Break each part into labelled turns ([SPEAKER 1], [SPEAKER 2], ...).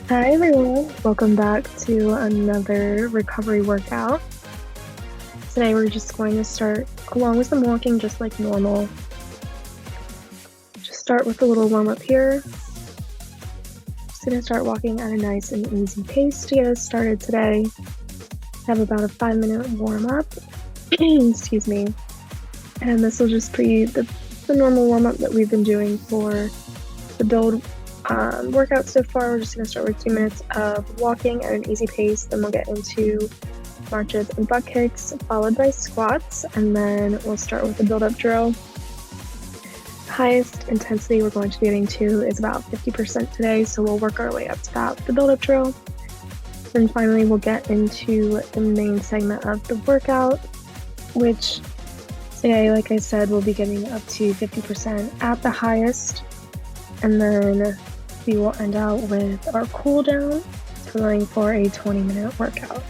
[SPEAKER 1] Hi everyone, welcome back to another recovery workout. Today we're just going to start along with some walking just like normal. Just start with a little warm up here. Just going to start walking at a nice and easy pace to get us started today. Have about a 5-minute warm up. Excuse me. And this will just be the normal warm up that we've been doing for the build workout so far. We're just going to start with 2 minutes of walking at an easy pace. Then we'll get into marches and butt kicks, followed by squats, and then we'll start with the build-up drill. The highest intensity we're going to be getting to is about 50% today, so we'll work our way up to that with the build-up drill. Then finally we'll get into the main segment of the workout, which today, like I said, we'll be getting up to 50% at the highest, and then we will end out with our cool down, totaling for a 20-minute workout.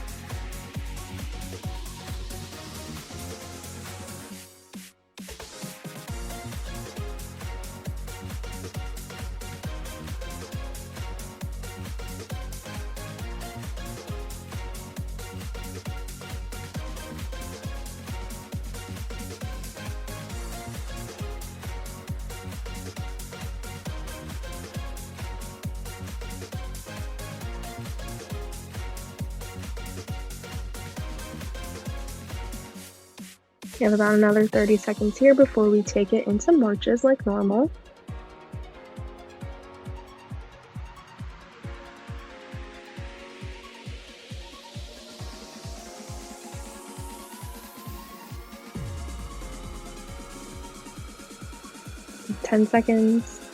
[SPEAKER 1] We have about another 30 seconds here before we take it into marches like normal. Ten seconds.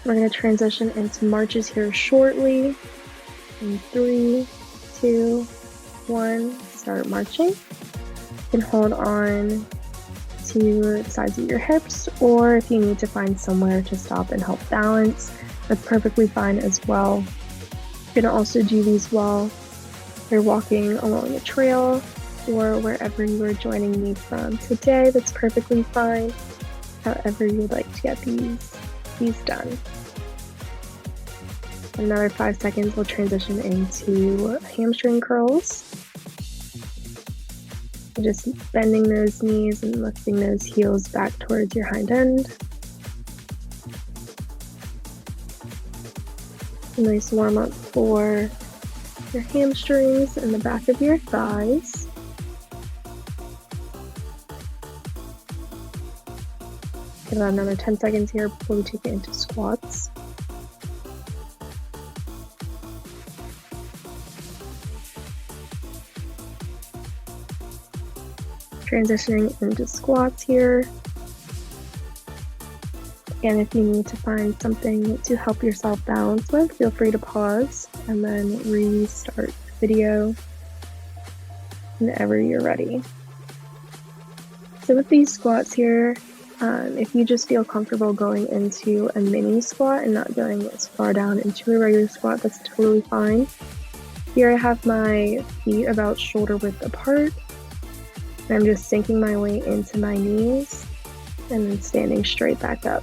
[SPEAKER 1] We're going to transition into marches here shortly. In 3, 2, 1, start marching. You can hold on to the sides of your hips, or if you need to find somewhere to stop and help balance, that's perfectly fine as well. You can also do these while you're walking along the trail or wherever you are joining me from today. That's perfectly fine. However you would like to get these done. Another 5 seconds, we'll transition into hamstring curls. Just bending those knees and lifting those heels back towards your hind end. A nice warm up for your hamstrings and the back of your thighs. Give about another 10 seconds here before we take it into squats. Transitioning into squats here. Again, if you need to find something to help yourself balance with, feel free to pause and then restart the video whenever you're ready. So with these squats here, if you just feel comfortable going into a mini squat and not going as far down into a regular squat, that's totally fine. Here I have my feet about shoulder width apart. I'm just sinking my way into my knees and then standing straight back up.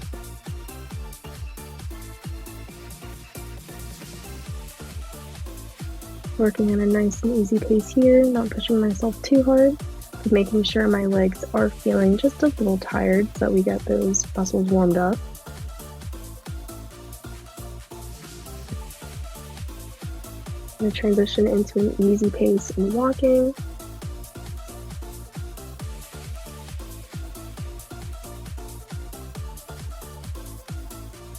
[SPEAKER 1] Working at a nice and easy pace here, not pushing myself too hard, but making sure my legs are feeling just a little tired so that we get those muscles warmed up. I'm going to transition into an easy pace in walking.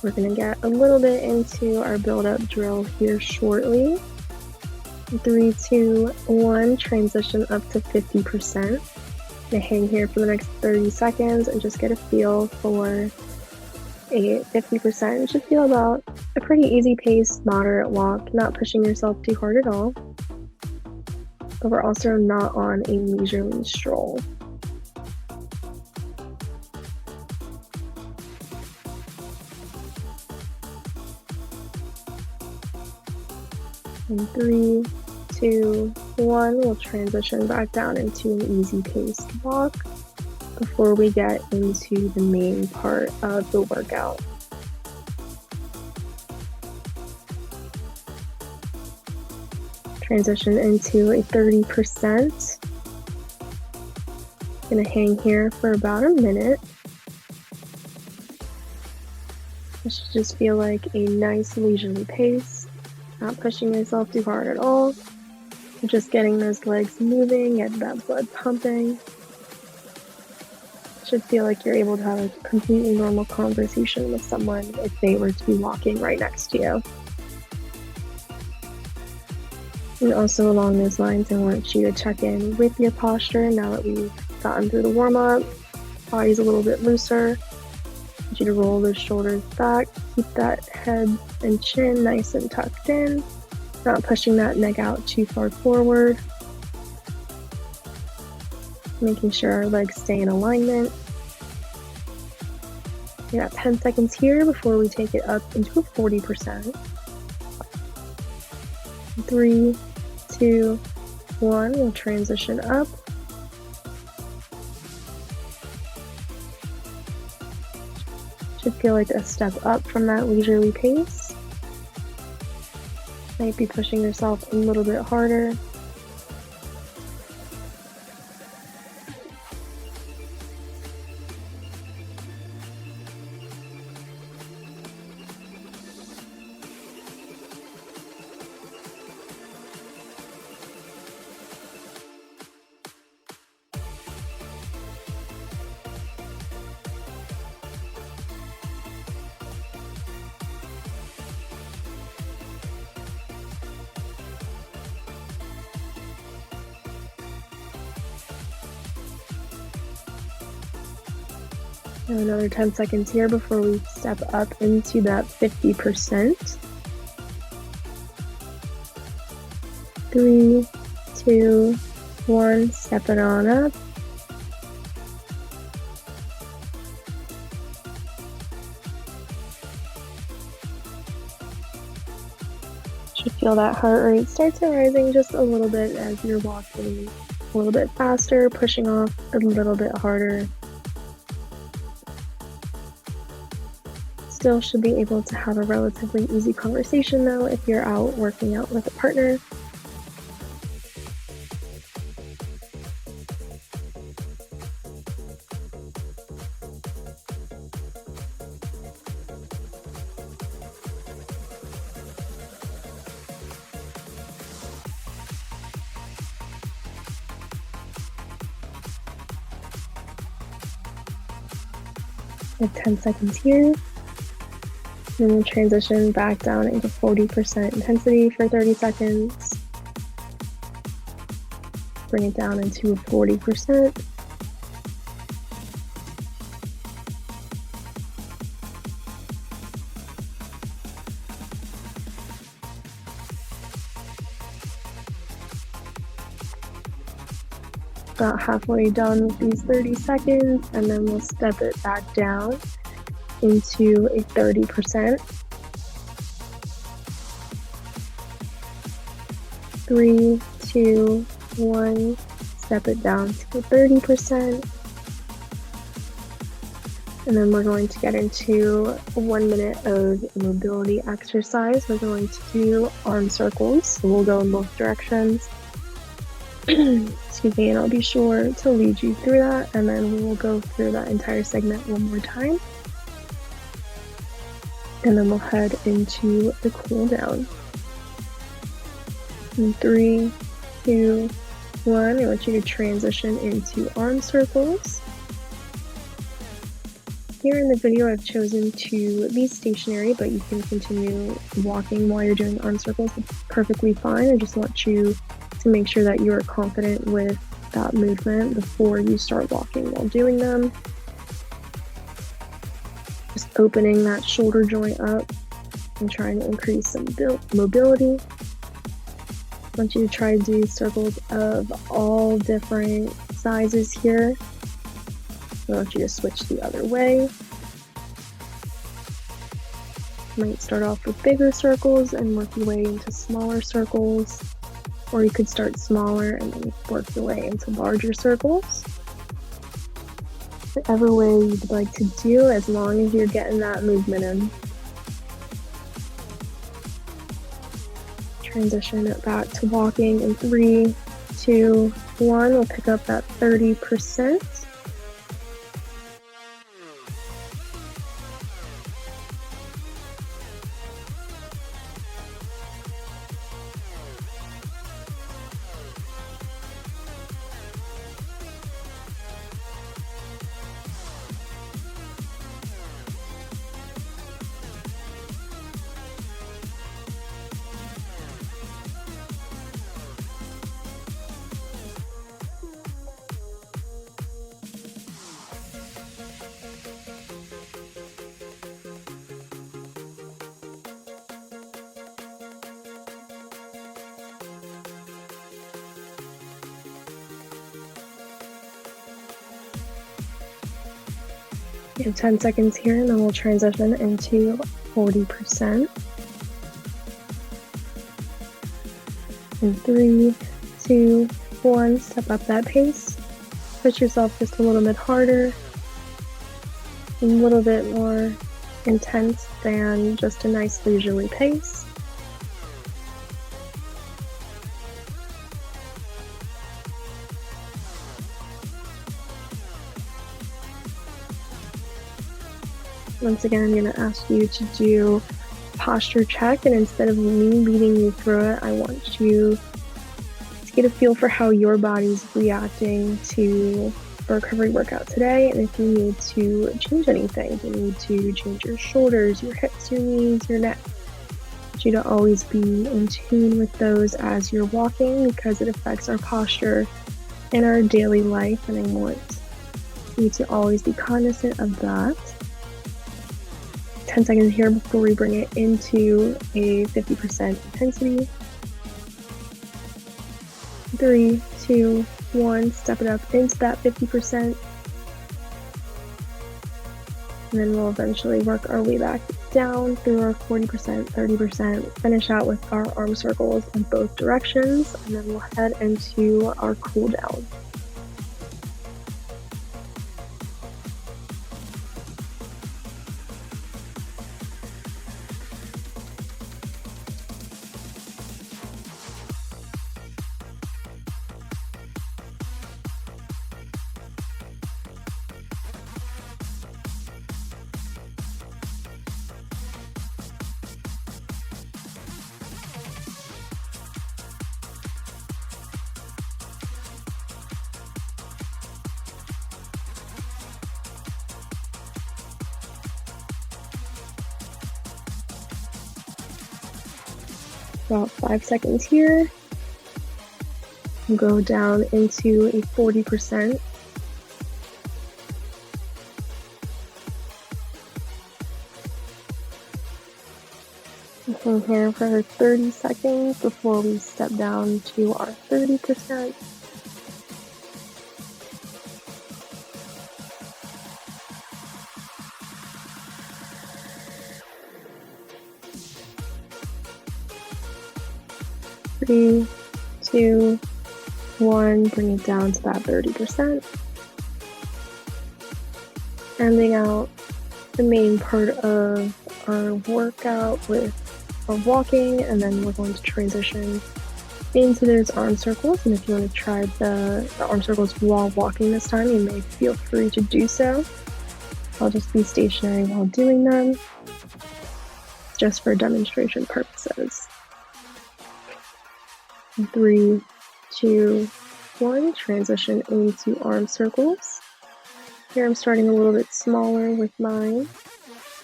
[SPEAKER 1] We're going to get a little bit into our build-up drill here shortly. 3, 2, 1, transition up to 50%. I'm going to hang here for the next 30 seconds and just get a feel for a 50%. It should feel about a pretty easy pace, moderate walk, not pushing yourself too hard at all. But we're also not on a leisurely stroll. In 3, 2, 1, we'll transition back down into an easy paced walk before we get into the main part of the workout. transition into a 30%. Gonna hang here for about a minute. This should just feel like a nice leisurely pace, not pushing yourself too hard at all. Just getting those legs moving, getting that blood pumping. Should feel like you're able to have a completely normal conversation with someone if they were to be walking right next to you. And also along those lines, I want you to check in with your posture now that we've gotten through the warm-up. Body's a little bit looser. I want you to roll those shoulders back. Keep that head and chin nice and tucked in. Not pushing that neck out too far forward. Making sure our legs stay in alignment. We got 10 seconds here before we take it up into a 40%. 3, 2, 1, we'll transition up. Should feel like a step up from that leisurely pace. Might be pushing yourself a little bit harder. And another 10 seconds here before we step up into that 50%. 3, 2, 1, step it on up. Should feel that heart rate start to rising just a little bit as you're walking a little bit faster, pushing off a little bit harder. Still should be able to have a relatively easy conversation though if you're out working out with a partner. Like 10 seconds here. Then we'll transition back down into 40% intensity for 30 seconds. Bring it down into 40%. About halfway done with these 30 seconds, and then we'll step it back down into a 30%. 3, 2, 1, step it down to 30%. And then we're going to get into 1 minute of mobility exercise. We're going to do arm circles, so we'll go in both directions. Excuse me, and I'll be sure to lead you through that, and then we will go through that entire segment one more time. And then we'll head into the cool down. In 3, 2, 1, I want you to transition into arm circles. Here in the video, I've chosen to be stationary, but you can continue walking while you're doing arm circles. It's perfectly fine. I just want you to make sure that you are confident with that movement before you start walking while doing them. Just opening that shoulder joint up and trying to increase some mobility. I want you to try to do circles of all different sizes here. I want you to switch the other way. You might start off with bigger circles and work your way into smaller circles, or you could start smaller and then work your way into larger circles. Whatever way you'd like to do, as long as you're getting that movement in. transition back to walking in 3, 2, 1. We'll pick up that 30%. We have 10 seconds here, and then we'll transition into 40%. In 3, 2, 1, step up that pace. Push yourself just a little bit harder, a little bit more intense than just a nice leisurely pace. Once again, I'm going to ask you to do a posture check, and instead of me leading you through it, I want you to get a feel for how your body's reacting to a recovery workout today, and if you need to change anything. If you need to change your shoulders, your hips, your knees, your neck. I want you to always be in tune with those as you're walking, because it affects our posture in our daily life, and I want you to always be cognizant of that. 10 seconds here before we bring it into a 50% intensity. 3, 2, 1, step it up into that 50%. And then we'll eventually work our way back down through our 40%, 30%, finish out with our arm circles in both directions, and then we'll head into our cool down. About 5 seconds here. We'll go down into a 40%. From here for 30 seconds before we step down to our 30%. Three, 2, 1, bring it down to that 30%. Ending out the main part of our workout with our walking, and then we're going to transition into those arm circles. And if you want to try the arm circles while walking this time, you may feel free to do so. I'll just be stationary while doing them, just for demonstration purposes. 3, 2, 1, transition into arm circles. Here I'm starting a little bit smaller with mine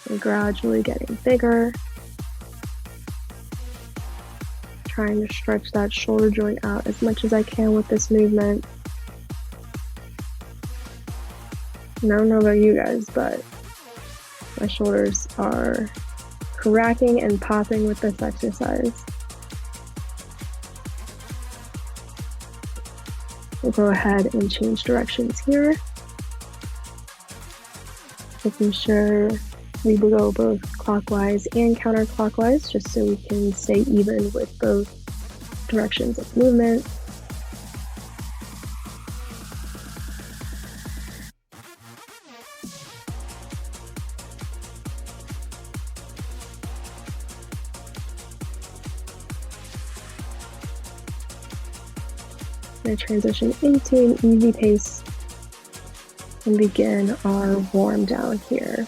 [SPEAKER 1] and gradually getting bigger. Trying to stretch that shoulder joint out as much as I can with this movement. And I don't know about you guys, but my shoulders are cracking and popping with this exercise. We'll go ahead and change directions here. Making sure we will go both clockwise and counterclockwise, just so we can stay even with both directions of movement. We're going to transition into an easy pace and begin our warm down here.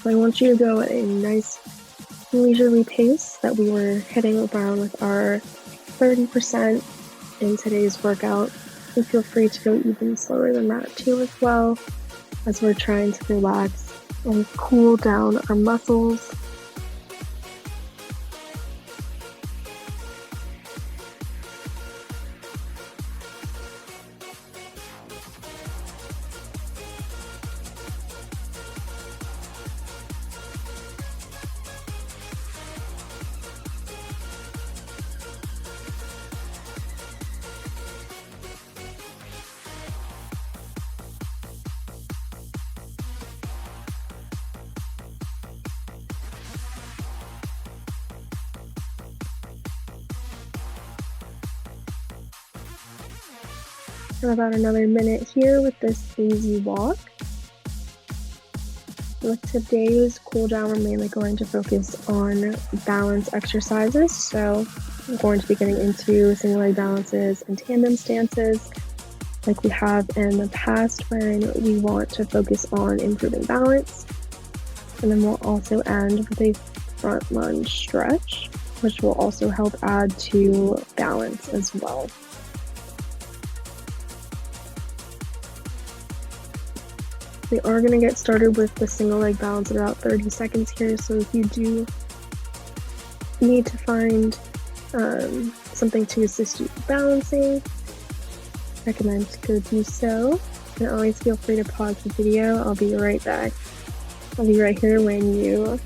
[SPEAKER 1] So I want you to go at a nice leisurely pace that we were hitting around with our 30% in today's workout. And feel free to go even slower than that too as well, as we're trying to relax and cool down our muscles. About another minute here with this easy walk. With today's cool down, we're mainly going to focus on balance exercises. So I'm going to be getting into single leg balances and tandem stances like we have in the past, when we want to focus on improving balance. And then we'll also end with a front lunge stretch, which will also help add to balance as well. We are going to get started with the single leg balance in about 30 seconds here, so if you do need to find something to assist you with balancing, I recommend to go do so. And always feel free to pause the video. I'll be right back. I'll be right here when you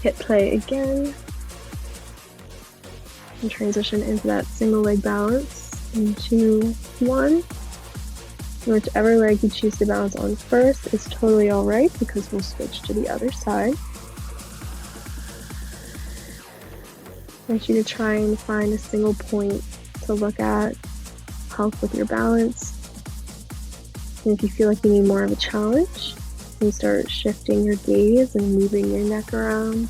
[SPEAKER 1] hit play again. And transition into that single leg balance in 2, 1. Whichever leg you choose to balance on first is totally alright, because we'll switch to the other side. I want you to try and find a single point to look at, help with your balance. And if you feel like you need more of a challenge, you start shifting your gaze and moving your neck around.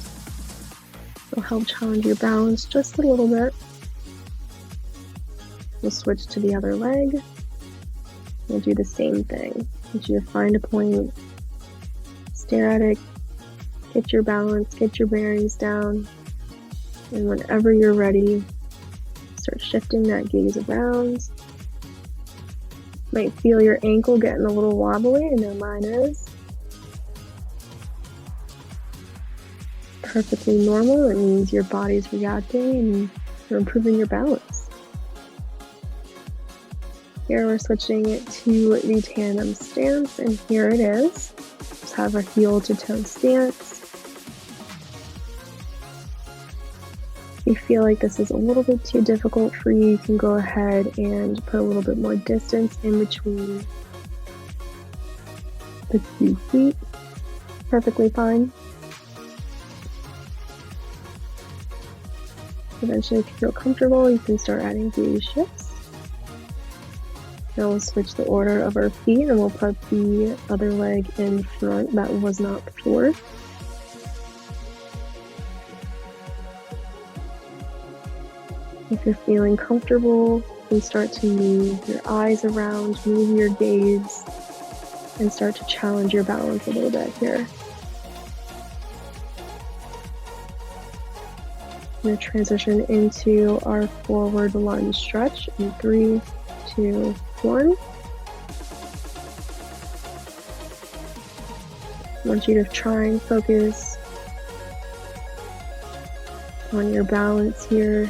[SPEAKER 1] It'll help challenge your balance just a little bit. We'll switch to the other leg. We'll do the same thing. I want you to find a point, stare at it, get your balance, get your bearings down, and whenever you're ready, start shifting that gaze around. Might feel your ankle getting a little wobbly. I know mine is. Perfectly normal. It means your body's reacting and you're improving your balance. Here we're switching it to the tandem stance, and here it is. Just have a heel to toe stance. If you feel like this is a little bit too difficult for you, you can go ahead and put a little bit more distance in between the 2 feet. Perfectly fine. Eventually, if you feel comfortable, you can start adding gaze shifts. Now we'll switch the order of our feet, and we'll put the other leg in front that was not before. If you're feeling comfortable, you can start to move your eyes around, move your gaze, and start to challenge your balance a little bit here. I'm going to transition into our forward lunge stretch in 3, 2, 1. I want you to try and focus on your balance here.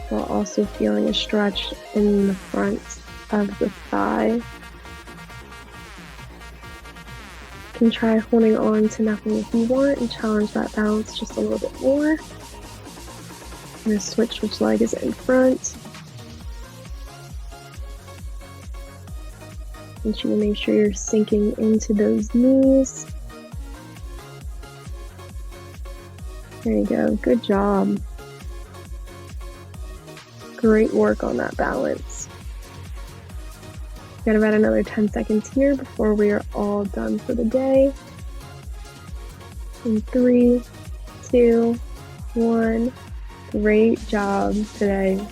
[SPEAKER 1] While also feeling a stretch in the front of the thigh. You can try holding on to nothing if you want and challenge that balance just a little bit more. I'm going to switch which leg is in front. I want you to make sure you're sinking into those knees. There you go. Good job. Great work on that balance. Got about another 10 seconds here before we are all done for the day. In 3, 2, 1. Great job today.